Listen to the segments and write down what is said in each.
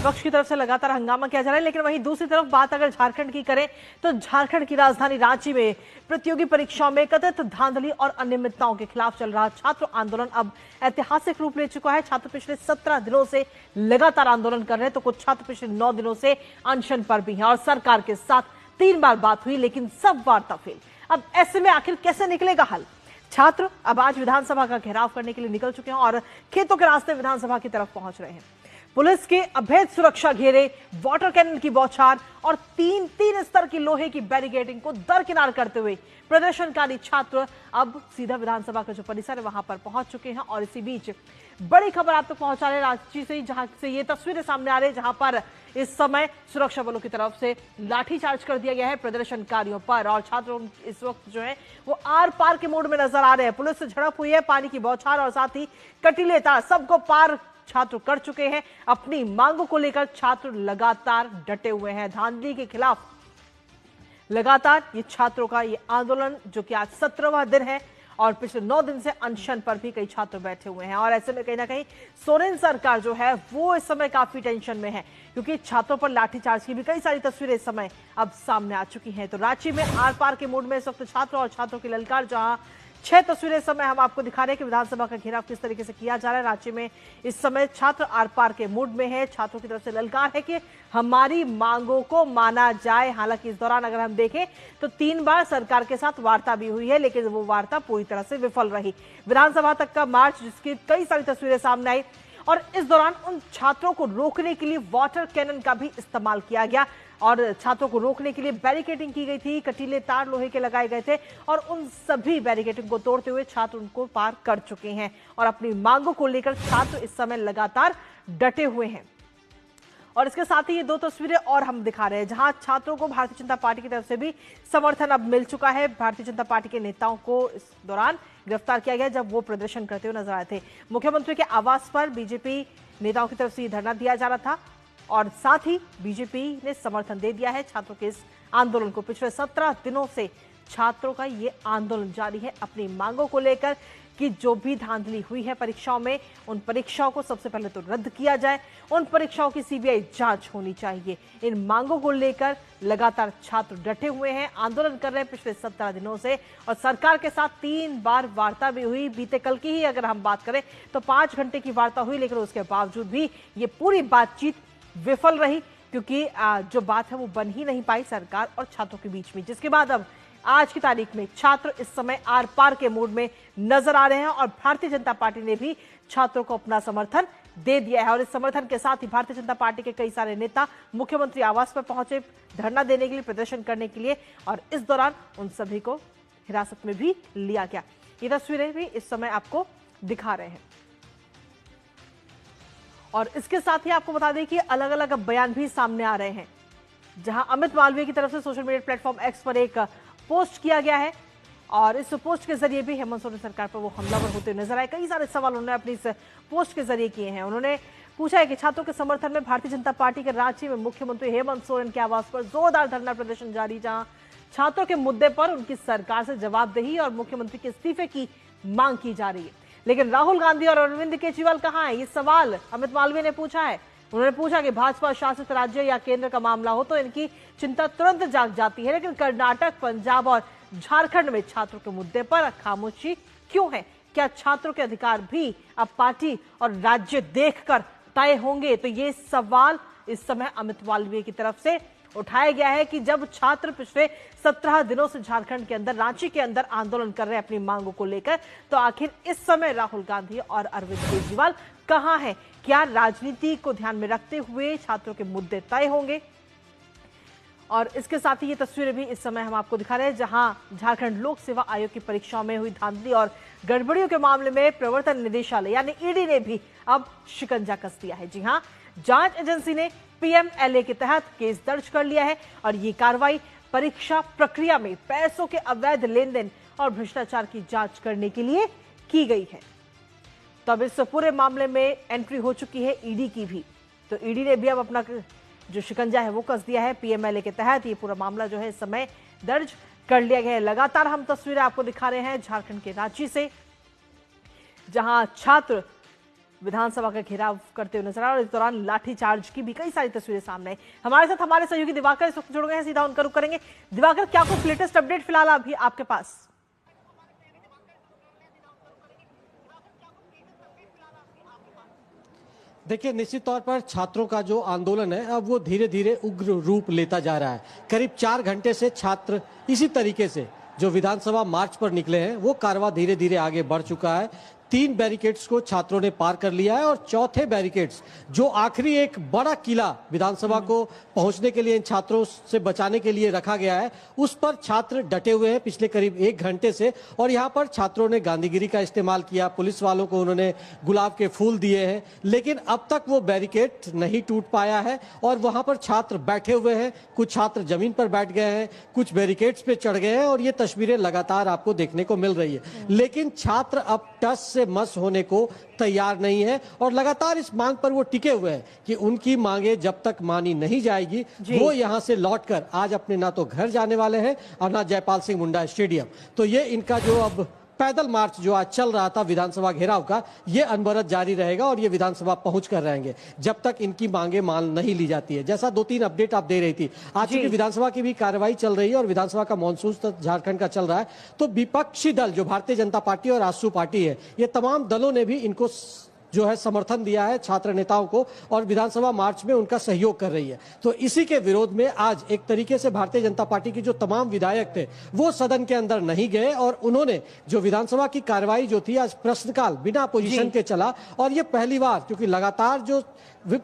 विपक्ष की तरफ से लगातार हंगामा किया जा रहा है, लेकिन वहीं दूसरी तरफ बात अगर झारखंड की करें तो झारखंड की राजधानी रांची में प्रतियोगी परीक्षाओं में कथित धांधली और अनियमितताओं के खिलाफ चल रहा छात्र आंदोलन अब ऐतिहासिक रूप ले चुका है। छात्र पिछले 17 दिनों से लगातार आंदोलन कर रहे हैं, तो कुछ छात्र पिछले 9 दिनों से अनशन पर भी हैं और सरकार के साथ 3 बार बात हुई, लेकिन सब वार्ता फेल। अब ऐसे में आखिर कैसे निकलेगा हल? छात्र अब आज विधानसभा का घेराव करने के लिए निकल चुके हैं और खेतों के रास्ते विधानसभा की तरफ पहुंच रहे हैं। पुलिस के अभेद सुरक्षा घेरे, वाटर कैनन की बौछार और तीन स्तर की लोहे की बैरिकेडिंग को दरकिनार करते हुए प्रदर्शनकारी छात्र अब सीधा विधानसभा का जो परिसर है वहां पर पहुंच चुके हैं। और इसी बीच बड़ी खबर आप तक पहुंचा रहे रांची से, जहां से ये तस्वीरें सामने आ रही है, जहां पर इस समय सुरक्षा बलों की तरफ से लाठीचार्ज कर दिया गया है प्रदर्शनकारियों पर और छात्र इस वक्त जो है वो आर पार के मोड में नजर आ रहे हैं। पुलिस से झड़प हुई है, पानी की बौछार और साथ ही कटीले तार सबको पार छात्र कर चुके हैं। अपनी मांगों को लेकर छात्र लगातार डटे हुए हैं। धांधली के खिलाफ लगातार ये छात्रों का ये आंदोलन, जो कि आज 17वां दिन है और पिछले 9 दिन से अनशन पर भी कई छात्र बैठे हुए हैं। और ऐसे में कहीं ना कहीं सोरेन सरकार जो है वो इस समय काफी टेंशन में है, क्योंकि छात्रों पर लाठीचार्ज की भी कई सारी तस्वीरें इस समय अब सामने आ चुकी हैं। तो रांची में आर पार के मूड में इस वक्त छात्र और छात्रों की ललकार, जहां 6 तस्वीरें इस समय हम आपको दिखा रहे हैं कि विधानसभा का घेराव किस तरीके से किया जा रहा है। रांची में इस समय छात्र आर पार के मूड में है। छात्रों की तरफ से ललकार है कि हमारी मांगों को माना जाए। हालांकि इस दौरान अगर हम देखें तो 3 बार सरकार के साथ वार्ता भी हुई है, लेकिन वो वार्ता पूरी तरह से विफल रही। विधानसभा तक का मार्च, जिसकी कई सारी तस्वीरें सामने आई, और इस दौरान उन छात्रों को रोकने के लिए वाटर कैनन का भी इस्तेमाल किया गया और छात्रों को रोकने के लिए बैरिकेडिंग की गई थी। कटीले तार लोहे के लगाए गए थे और उन सभी बैरिकेडिंग को तोड़ते हुए छात्र उनको पार कर चुके हैं और अपनी मांगों को लेकर छात्र इस समय लगातार डटे हुए हैं। और इसके साथ ही ये 2 तस्वीरें और हम दिखा रहे हैं, जहां छात्रों को भारतीय जनता पार्टी की तरफ से भी समर्थन अब मिल चुका है। भारतीय जनता पार्टी के नेताओं को इस दौरान गिरफ्तार किया गया जब वो प्रदर्शन करते हुए नजर आए थे। मुख्यमंत्री के आवास पर बीजेपी नेताओं की तरफ से धरना दिया जा रहा था और साथ ही बीजेपी ने समर्थन दे दिया है छात्रों के इस आंदोलन को। पिछले 17 दिनों से छात्रों का ये आंदोलन जारी है अपनी मांगों को लेकर कि जो भी धांधली हुई है परीक्षाओं में, उन परीक्षाओं को सबसे पहले तो रद्द किया जाए, उन परीक्षाओं की सीबीआई जांच होनी चाहिए। इन मांगों को लेकर लगातार छात्र डटे हुए हैं, आंदोलन कर रहे हैं पिछले 17 दिनों से और सरकार के साथ 3 बार वार्ता भी हुई। बीते कल की ही अगर हम बात करें तो 5 घंटे की वार्ता हुई, लेकिन उसके बावजूद भी ये पूरी बातचीत विफल रही, क्योंकि जो बात है वो बन ही नहीं पाई सरकार और छात्रों के बीच में। जिसके बाद अब आज की तारीख में छात्र इस समय आर पार के मूड में नजर आ रहे हैं और भारतीय जनता पार्टी ने भी छात्रों को अपना समर्थन दे दिया है। और इस समर्थन के साथ ही भारतीय जनता पार्टी के कई सारे नेता मुख्यमंत्री आवास पर पहुंचे धरना देने के लिए, प्रदर्शन करने के लिए, और इस दौरान उन सभी को हिरासत में भी लिया गया। ये तस्वीरें भी इस समय आपको दिखा रहे हैं। और इसके साथ ही आपको बता दें कि अलग अलग बयान भी सामने आ रहे हैं, जहां अमित मालवीय की तरफ से सोशल मीडिया प्लेटफॉर्म एक्स पर एक पोस्ट किया गया है और इस पोस्ट के जरिए भी हेमंत सोरेन सरकार पर वो हमलावर होते नजर आए। कई सारे सवाल उन्होंने अपनी इस पोस्ट के जरिए किए हैं। उन्होंने पूछा है कि छात्रों के समर्थन में भारतीय जनता पार्टी के रांची में मुख्यमंत्री हेमंत सोरेन के आवास पर जोरदार धरना प्रदर्शन जारी, जहां छात्रों के मुद्दे पर उनकी सरकार से जवाबदेही और मुख्यमंत्री के इस्तीफे की मांग की जा रही है। लेकिन राहुल गांधी और अरविंद केजरीवाल कहां है, ये सवाल अमित मालवीय ने पूछा है। उन्होंने पूछा कि भाजपा शासित राज्य या केंद्र का मामला हो तो इनकी चिंता तुरंत जाग जाती है, लेकिन कर्नाटक, पंजाब और झारखंड में छात्रों के मुद्दे पर खामोशी क्यों है? क्या छात्रों के अधिकार भी अब पार्टी और राज्य देखकर तय होंगे? तो ये सवाल इस समय अमित मालवीय की तरफ से उठाया गया है कि जब छात्र पिछले 17 दिनों से झारखंड के अंदर, रांची के अंदर आंदोलन कर रहे हैं अपनी मांगों को लेकर, तो आखिर इस समय राहुल गांधी और अरविंद केजरीवाल कहां हैं? क्या राजनीति को ध्यान में रखते हुए छात्रों के मुद्दे तय होंगे? और इसके साथ ही ये तस्वीरें भी इस समय हम आपको दिखा रहे हैं, जहां झारखंड लोक सेवा आयोग की परीक्षाओं में हुई धांधली और गड़बड़ियों के मामले में प्रवर्तन निदेशालय यानी ईडी ने भी अब शिकंजा कस दिया है। जी हां, जांच एजेंसी ने पीएमएलए के तहत केस दर्ज कर लिया है और ये कार्रवाई परीक्षा प्रक्रिया में पैसों के अवैध लेन देन और भ्रष्टाचार की जांच करने के लिए की गई है। तब इस पूरे मामले में एंट्री हो चुकी है ईडी की भी, तो ईडी ने भी अब अपना जो शिकंजा है वो कस दिया है। पीएमएलए के तहत ये पूरा मामला जो है इस समय दर्ज कर लिया गया है। लगातार हम तस्वीरें आपको दिखा रहे हैं झारखंड के रांची से, जहां छात्र विधानसभा का घेराव करते हुए नजर आ रहे और इस दौरान लाठीचार्ज की भी कई सारी तस्वीरें सामने आई। हमारे साथ हमारे सहयोगी दिवाकर इस वक्त जुड़ गए हैं, सीधा उनका रुख करेंगे। दिवाकर, क्या कुछ लेटेस्ट अपडेट फिलहाल अभी आपके पास? देखिए, निश्चित तौर पर छात्रों का जो आंदोलन है अब वो धीरे धीरे उग्र रूप लेता जा रहा है। करीब 4 घंटे से छात्र इसी तरीके से जो विधानसभा मार्च पर निकले हैं वो कारवां धीरे धीरे आगे बढ़ चुका है। 3 बैरिकेड्स को छात्रों ने पार कर लिया है और चौथे बैरिकेड्स जो आखिरी एक बड़ा किला विधानसभा को पहुंचने के लिए इन छात्रों से बचाने के लिए रखा गया है उस पर छात्र डटे हुए हैं पिछले करीब 1 घंटे से। और यहाँ पर छात्रों ने गांधीगिरी का इस्तेमाल किया, पुलिस वालों को उन्होंने गुलाब के फूल दिए हैं, लेकिन अब तक वो बैरिकेड नहीं टूट पाया है और वहां पर छात्र बैठे हुए हैं। कुछ छात्र जमीन पर बैठ गए हैं, कुछ बैरिकेड्स पे चढ़ गए हैं और ये तस्वीरें लगातार आपको देखने को मिल रही है। लेकिन छात्र अब टस से मस होने को तैयार नहीं है और लगातार इस मांग पर वो टिके हुए हैं कि उनकी मांगे जब तक मानी नहीं जाएगी वो यहां से लौटकर आज अपने ना तो घर जाने वाले हैं और ना जयपाल सिंह मुंडा स्टेडियम। तो ये इनका जो अब पैदल मार्च जो आज चल रहा था विधानसभा घेराव का, ये अनवरत जारी रहेगा और ये विधानसभा पहुंच कर रहेंगे जब तक इनकी मांगे मान नहीं ली जाती है। जैसा 2-3 अपडेट आप दे रही थी, आज की विधानसभा की भी कार्रवाई चल रही है और विधानसभा का मॉनसून झारखंड का चल रहा है। तो विपक्षी दल जो भारतीय जनता पार्टी और आजसू पार्टी है, ये तमाम दलों ने भी इनको जो है समर्थन दिया है छात्र नेताओं को और विधानसभा मार्च में उनका सहयोग कर रही है। तो इसी के विरोध में आज एक तरीके से भारतीय जनता पार्टी की जो तमाम विधायक थे वो सदन के अंदर नहीं गए और उन्होंने जो विधानसभा की कार्रवाई जो थी आज प्रश्नकाल बिना अपोजिशन के चला। और ये पहली बार, क्योंकि लगातार जो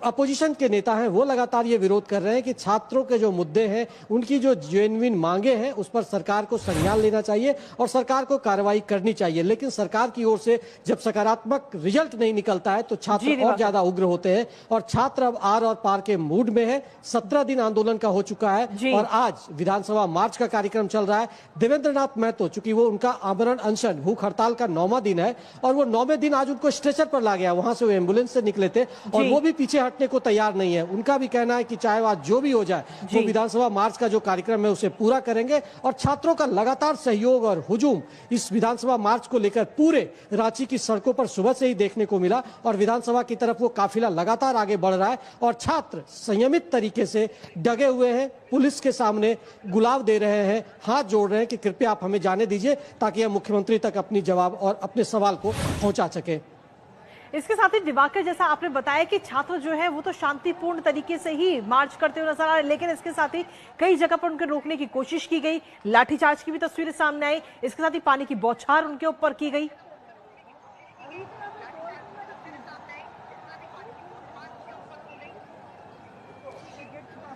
अपोजिशन के नेता हैं वो लगातार ये विरोध कर रहे हैं कि छात्रों के जो मुद्दे हैं, उनकी जो जेन्युइन मांगे हैं उस पर सरकार को संज्ञान लेना चाहिए और सरकार को कार्रवाई करनी चाहिए। लेकिन सरकार की ओर से जब सकारात्मक रिजल्ट नहीं निकलता है तो छात्र और ज्यादा उग्र होते हैं और छात्र अब आर और पार के मूड में है। 17 दिन आंदोलन का हो चुका है और आज विधानसभा मार्च का कार्यक्रम चल रहा है। देवेंद्र नाथ महतो, चूंकि वो उनका आमरण अनशन भूख हड़ताल का 9वां दिन है और वो 9वें दिन आज उनको स्ट्रेचर पर ला गया, वहां से वो एम्बुलेंस से निकले थे और वो भी पीछे हटने को तैयार नहीं है। उनका भी कहना है कि चाहे आज जो भी हो जाए वो विधानसभा मार्च का जो कार्यक्रम है उसे पूरा करेंगे। और छात्रों का लगातार सहयोग और हुजूम इस विधानसभा मार्च को लेकर पूरे रांची की सड़कों पर सुबह से ही देखने को मिला और विधानसभा की तरफ वो काफिला लगातार आगे बढ़ रहा है और छात्र संयमित तरीके से डगे हुए हैं, पुलिस के सामने गुलाब दे रहे हैं, हाथ जोड़ रहे हैं कि कृपया आप हमें जाने दीजिए ताकि हम मुख्यमंत्री तक अपनी जवाब और अपने सवाल को पहुंचा सके। इसके साथ ही दिवाकर, जैसा आपने बताया कि छात्र जो है वो तो शांतिपूर्ण तरीके से ही मार्च करते हुए नजर आ रहे, लेकिन इसके साथ ही कई जगह पर उनके रोकने की कोशिश की गई, लाठीचार्ज की भी तस्वीरें सामने आई, इसके साथ ही पानी की बौछार उनके ऊपर की गई।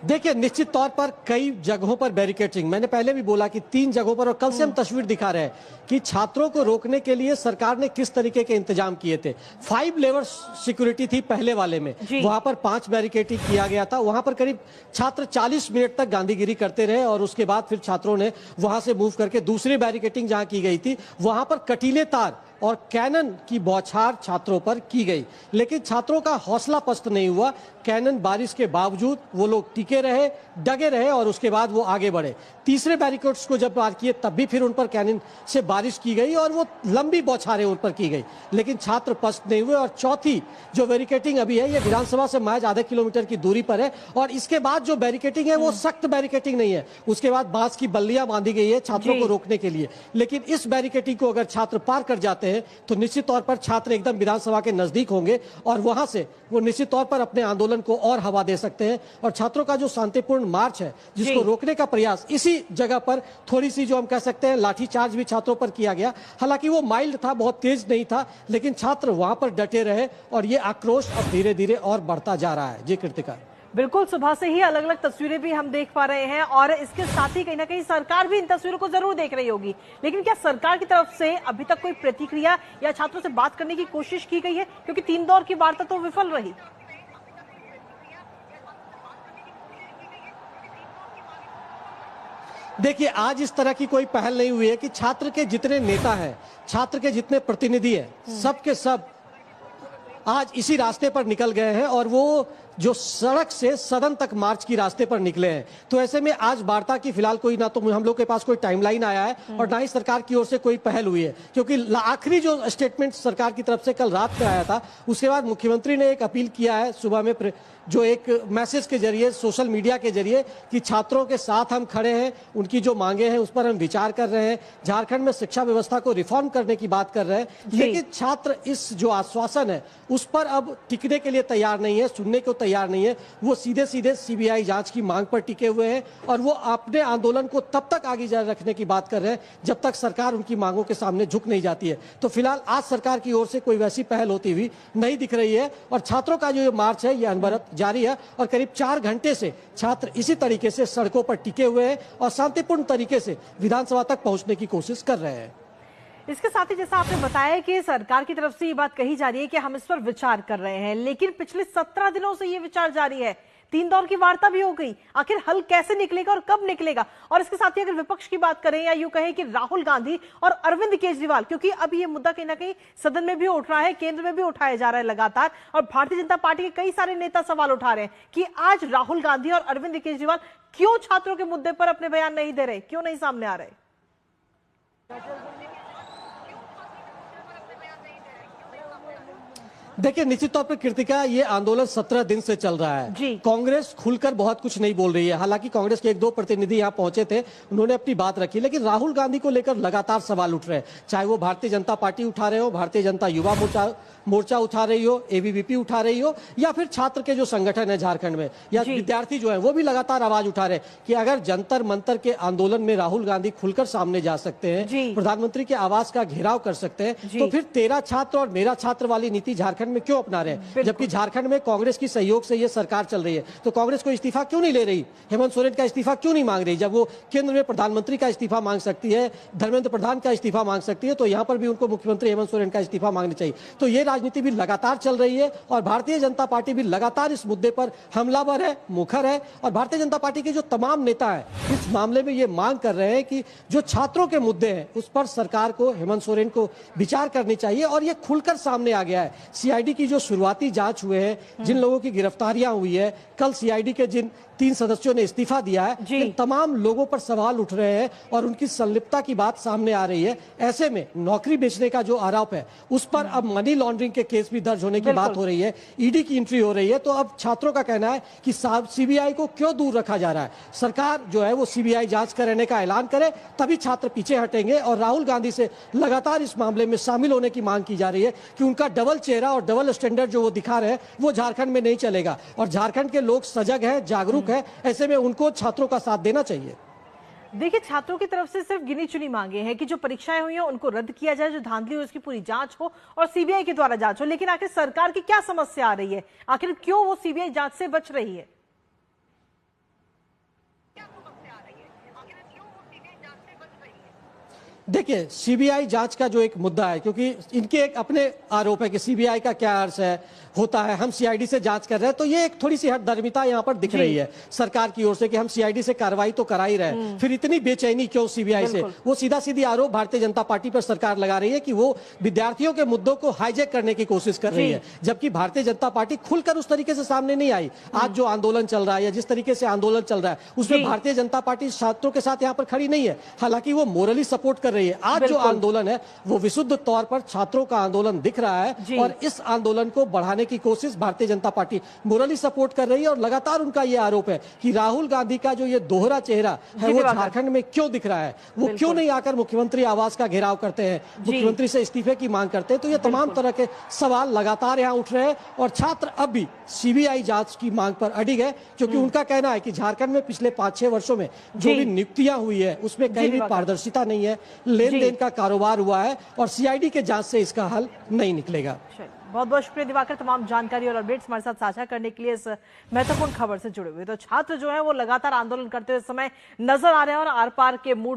देखिए, निश्चित तौर पर कई जगहों पर बैरिकेडिंग, मैंने पहले भी बोला कि 3 जगहों पर, और कल से हम तस्वीर दिखा रहे हैं कि छात्रों को रोकने के लिए सरकार ने किस तरीके के इंतजाम किए थे। 5 लेवल सिक्योरिटी थी पहले वाले में, वहां पर 5 बैरिकेडिंग किया गया था। वहां पर करीब छात्र 40 मिनट तक गांधीगिरी करते रहे और उसके बाद फिर छात्रों ने वहां से मूव करके दूसरी बैरिकेडिंग जहां की गई थी वहां पर कटीले तार और कैनन की बौछार छात्रों पर की गई, लेकिन छात्रों का हौसला पस्त नहीं हुआ। कैनन बारिश के बावजूद वो लोग टिके रहे, डगे रहे और उसके बाद वो आगे बढ़े। तीसरे बैरिकेड्स को जब पार किए तब भी फिर उन पर कैनन से बारिश की गई और वो लंबी बौछारें उन पर की गई, लेकिन छात्र पस्त नहीं हुए। और चौथी जो बैरिकेडिंग अभी है ये विधानसभा से महज आधे किलोमीटर की दूरी पर है और इसके बाद जो बैरिकेडिंग है वो सख्त बैरिकेडिंग नहीं है, उसके बाद बांस की बल्लियां बांधी गई है छात्रों को रोकने के लिए। लेकिन इस बैरिकेडिंग को अगर छात्र पार कर जाते हैं तो निश्चित तौर पर छात्र एकदम विधानसभा के नजदीक होंगे और वहां से वो निश्चित तौर पर अपने आंदोलन को और हवा दे सकते हैं। और छात्रों का जो शांतिपूर्ण मार्च है जिसको रोकने का प्रयास, इसी जगह पर थोड़ी सी जो हम कह सकते हैं लाठीचार्ज भी छात्रों पर किया गया, हालांकि वो माइल्ड था, बहुत तेज नहीं था, लेकिन छात्र वहां पर डटे रहे और ये आक्रोश अब धीरे धीरे और बढ़ता जा रहा है। जी कृतिका, बिल्कुल, सुबह से ही अलग अलग तस्वीरें भी हम देख पा रहे हैं और इसके साथ ही कहीं ना कहीं सरकार भी इन तस्वीरों को जरूर देख रही होगी, लेकिन क्या सरकार की तरफ से अभी तक कोई प्रतिक्रिया या छात्रों से बात करने की कोशिश की गई है? क्योंकि 3 दौर की वार्ता तो विफल रही। देखिए, आज इस तरह की कोई पहल नहीं हुई है कि छात्र के जितने नेता हैं, छात्र के जितने प्रतिनिधि हैं, सब के सब आज इसी रास्ते पर निकल गए हैं और वो जो सड़क से सदन तक मार्च की रास्ते पर निकले हैं। तो ऐसे में आज वार्ता की फिलहाल कोई ना तो हम लोग के पास कोई टाइमलाइन आया है और ना ही सरकार की ओर से कोई पहल हुई है, क्योंकि आखिरी जो स्टेटमेंट सरकार की तरफ से कल रात में आया था उसके बाद मुख्यमंत्री ने एक अपील किया है सुबह में जो एक मैसेज के जरिए सोशल मीडिया के जरिए कि छात्रों के साथ हम खड़े हैं, उनकी जो मांगे हैं उस पर हम विचार कर रहे हैं, झारखंड में शिक्षा व्यवस्था को रिफॉर्म करने की बात कर रहे हैं। लेकिन छात्र इस जो आश्वासन है उस पर अब टिकने के लिए तैयार नहीं है, सुनने को तैयार नहीं है। वो सीधे सीधे सीबीआई जांच की मांग पर टिके हुए हैं और वो अपने आंदोलन को तब तक आगे जारी रखने की बात कर रहे हैं जब तक सरकार उनकी मांगों के सामने झुक नहीं जाती है। तो फिलहाल आज सरकार की ओर से कोई वैसी पहल होती हुई नहीं दिख रही है और छात्रों का जो मार्च है ये अनवरत जारी है और करीब 4 घंटे से छात्र इसी तरीके से सड़कों पर टिके हुए हैं और शांतिपूर्ण तरीके से विधानसभा तक पहुंचने की कोशिश कर रहे हैं। इसके साथ ही जैसा आपने बताया कि सरकार की तरफ से ये बात कही जा रही है कि हम इस पर विचार कर रहे हैं, लेकिन पिछले 17 दिनों से ये विचार जारी है। 3 दौर की वार्ता भी हो गई, आखिर हल कैसे निकलेगा और कब निकलेगा? और इसके साथ ही अगर विपक्ष की बात करें या यूं कहें कि राहुल गांधी और अरविंद केजरीवाल, क्योंकि अब ये मुद्दा कहीं ना कहीं सदन में भी उठ रहा है, केंद्र में भी उठाया जा रहा है लगातार, और भारतीय जनता पार्टी के कई सारे नेता सवाल उठा रहे हैं कि आज राहुल गांधी और अरविंद केजरीवाल क्यों छात्रों के मुद्दे पर अपने बयान नहीं दे रहे, क्यों नहीं सामने आ रहे? देखिए, निश्चित तौर पर कृतिका, ये आंदोलन 17 दिन से चल रहा है। कांग्रेस खुलकर बहुत कुछ नहीं बोल रही है। हालांकि कांग्रेस के 1-2 प्रतिनिधि यहाँ पहुंचे थे, उन्होंने अपनी बात रखी, लेकिन राहुल गांधी को लेकर लगातार सवाल उठ रहे हैं। चाहे वो भारतीय जनता पार्टी उठा रहे हो, भारतीय जनता युवा मोर्चा उठा रही हो, एबीवीपी उठा रही हो, या फिर छात्र के जो संगठन है झारखंड में या विद्यार्थी जो है वो भी लगातार आवाज उठा रहे हैं कि अगर जंतर मंतर के आंदोलन में राहुल गांधी खुलकर सामने जा सकते हैं, प्रधानमंत्री के आवास का घेराव कर सकते हैं, तो फिर तेरा छात्र और मेरा छात्र वाली नीति झारखंड में क्यों अपना रहे हैं? जबकि झारखंड में कांग्रेस की सहयोग से ये सरकार चल रही है, तो कांग्रेस को इस्तीफा क्यों नहीं ले रही? हेमंत सोरेन का इस्तीफा क्यों नहीं मांग रही? जब वो केंद्र में प्रधानमंत्री का इस्तीफा मांग सकती है, धर्मेंद्र प्रधान का इस्तीफा मांग सकती है, तो यहाँ पर भी उनको मुख्यमंत्री हेमंत सोरेन का इस्तीफा मांगना चाहिए। तो ये राजनीति भी लगातार चल रही है और भारतीय जनता पार्टी भी लगातार इस मुद्दे पर हमलावर है, मुखर है, और भारतीय जनता पार्टी के जो तमाम नेता हैं इस मामले में ये मांग कर रहे हैं कि जो छात्रों के मुद्दे हैं उस पर सरकार को, हेमंत सोरेन को विचार करनी चाहिए। और ये खुलकर सामने आ गया है। सीआईडी की जो शुरुआती जांच हुए हैं, जिन लोगों की गिरफ्तारियां हुई है, कल सीआईडी के जिन 3 सदस्यों ने इस्तीफा दिया है, इन तमाम लोगों पर सवाल उठ रहे हैं और उनकी संलिप्तता की बात सामने आ रही है। ऐसे में नौकरी बेचने का जो आरोप है उस पर अब मनी लॉन्ड्रिंग के केस भी दर्ज होने की बात हो रही है, ईडी की एंट्री हो रही है। तो अब छात्रों का कहना है कि सीबीआई को क्यों दूर रखा जा रहा है? सरकार जो है वो सीबीआई जांच कराने का ऐलान करे, तभी छात्र पीछे हटेंगे। और राहुल गांधी से लगातार इस मामले में शामिल होने की मांग की जा रही है कि उनका डबल चेहरा और डबल स्टैंडर्ड जो वो दिखा रहे हैं वो झारखंड में नहीं चलेगा। और झारखंड के लोग सजग है, जागरूक है, ऐसे में उनको छात्रों का साथ देना चाहिए। देखिए, छात्रों की तरफ से सिर्फ गिनी चुनी मांगे हैं कि जो परीक्षाएं हुई हैं उनको रद्द किया जाए, जो धांधली हुई उसकी पूरी जांच हो और सीबीआई के द्वारा जांच हो। लेकिन आखिर सरकार की क्या समस्या आ रही है? आखिर क्यों वो सीबीआई जांच से बच रही है? देखिए, सीबीआई जांच का जो एक मुद्दा है, क्योंकि इनके एक अपने आरोप है कि सीबीआई का क्या अर्थ है होता है, हम सीआईडी से जांच कर रहे हैं, तो ये एक थोड़ी सी हठधर्मिता यहाँ पर दिख रही है सरकार की ओर से कि हम सीआईडी से कार्रवाई तो करा ही रहे हैं, फिर इतनी बेचैनी क्यों सीबीआई से? वो सीधा सीधी आरोप भारतीय जनता पार्टी पर सरकार लगा रही है कि वो विद्यार्थियों के मुद्दों को हाईजैक करने की कोशिश कर रही है, जबकि भारतीय जनता पार्टी खुलकर उस तरीके से सामने नहीं आई। आज जो आंदोलन चल रहा है या जिस तरीके से आंदोलन चल रहा है उसमें भारतीय जनता पार्टी छात्रों के साथ यहाँ पर खड़ी नहीं है, हालांकि वो मोरली सपोर्ट कर रही है। आज जो आंदोलन है वो विशुद्ध तौर पर छात्रों का आंदोलन दिख रहा है और इस आंदोलन को बढ़ाने की कोशिश भारतीय जनता पार्टी मोरली सपोर्ट कर रही है। और लगातार उनका यह आरोप है कि राहुल गांधी का जो ये दोहरा चेहरा है वो झारखंड में क्यों दिख रहा है, वो क्यों नहीं आकर मुख्यमंत्री आवास का घेराव करते हैं, मुख्यमंत्री से इस्तीफे की मांग करते हैं। तो ये तमाम तरह के सवाल लगातार यहाँ उठ रहे हैं और छात्र अब भी सीबीआई जांच की मांग पर अडिग है, क्योंकि उनका कहना है कि झारखंड में पिछले 5-6 वर्षों में जो भी नियुक्तियां हुई है उसमें कहीं भी पारदर्शिता नहीं है, लेन देन का कारोबार हुआ है और सीआईडी के जांच से इसका हल नहीं निकलेगा। बहुत बहुत शुक्रिया दिवाकर, तमाम जानकारी और अपडेट्स हमारे साथ साझा करने के लिए, इस महत्वपूर्ण खबर से जुड़े हुए। तो छात्र जो है वो लगातार आंदोलन करते हुए समय नजर आ रहे हैं और आर पार के मूड